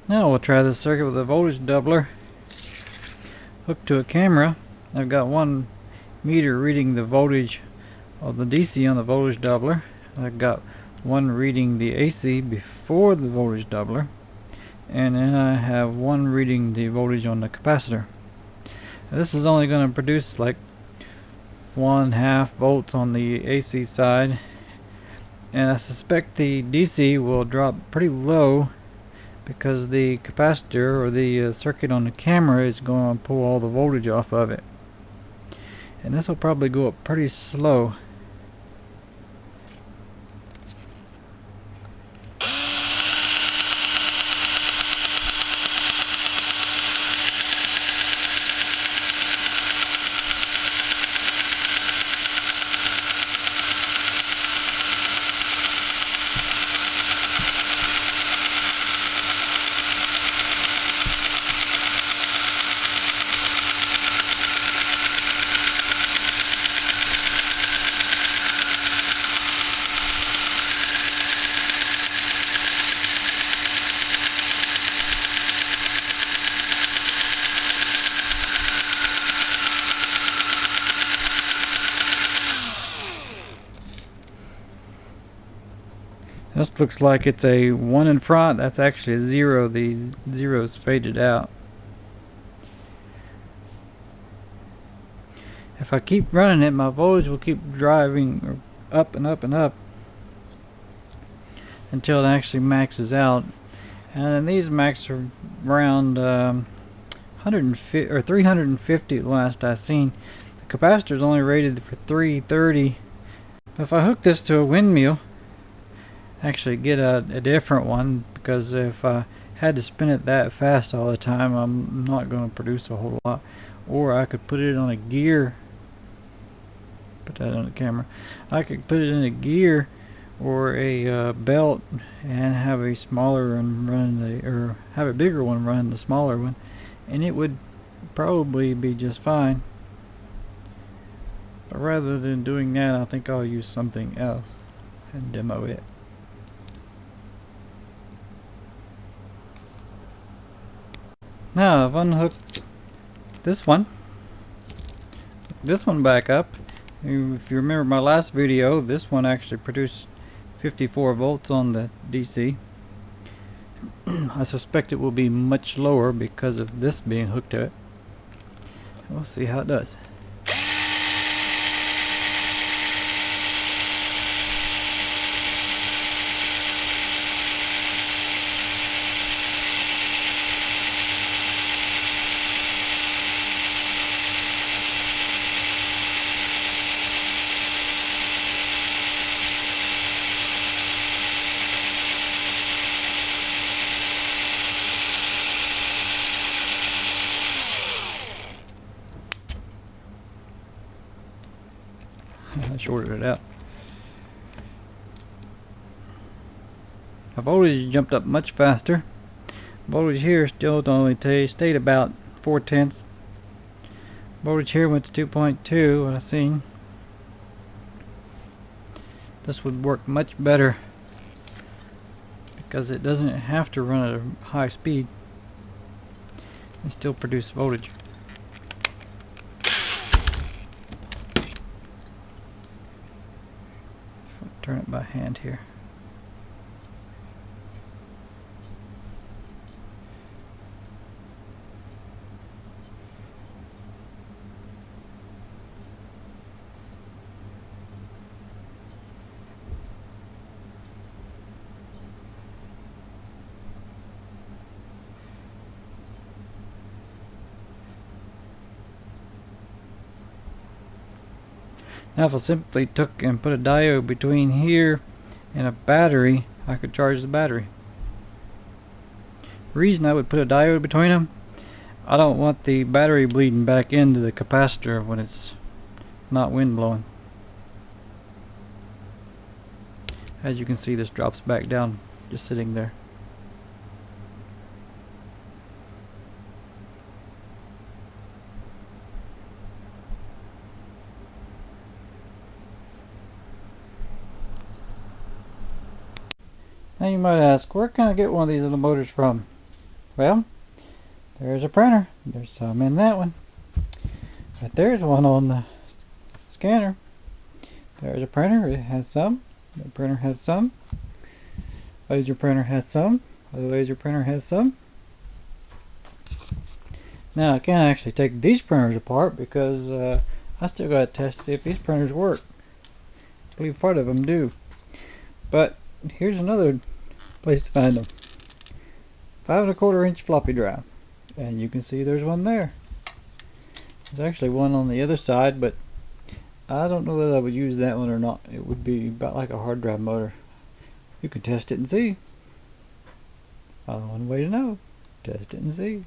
Now we'll try this circuit with a voltage doubler hooked to a camera. I've got one meter reading the voltage of the DC on the voltage doubler. I've got one reading the AC before the voltage doubler, and then I have one reading the voltage on the capacitor. Now this is only going to produce like 1/2 volts on the AC side, and I suspect the DC will drop pretty low because the capacitor or the circuit on the camera is going to pull all the voltage off of it, and this will probably go up pretty slow. This looks like it's a 1 in front. That's actually a 0. The zero's faded out. If I keep running it, my voltage will keep driving up and up and up until it actually maxes out. And these max are around 150 or 350 last I seen. The capacitor is only rated for 330. If I hook this to a windmill, actually get a different one, because if I had to spin it that fast all the time, I'm not going to produce a whole lot. Or I could put it on a gear. Put that on the camera. I could put it in a gear or a belt and have a smaller one run the, or have a bigger one run the smaller one, and it would probably be just fine. But rather than doing that, I think I'll use something else and demo it. Now I've unhooked this one back up. If you remember my last video, this one actually produced 54 volts on the DC. I suspect it will be much lower because of this being hooked to it. We'll see how it does. I shorted it out. The voltage jumped up much faster. Voltage here still only stayed about 4/10. Voltage here went to 2.2, what I seen. This would work much better because it doesn't have to run at a high speed and still produce voltage. Turn it by hand here. Now if I simply took and put a diode between here and a battery, I could charge the battery. The reason I would put a diode between them, I don't want the battery bleeding back into the capacitor when it's not wind blowing. As you can see, this drops back down just sitting there. Now you might ask, where can I get one of these little motors from? Well, there's a printer. There's some in that one. But there's one on the scanner. There's a printer. It has some. The printer has some. Laser printer has some. The laser printer has some. Now I can't actually take these printers apart because I still got to test to see if these printers work. I believe part of them do. But here's another place to find them. 5 1/4 inch floppy drive. And you can see there's one there. There's actually one on the other side, but I don't know that I would use that one or not. It would be about like a hard drive motor. You can test it and see. One way to know. Test it and see.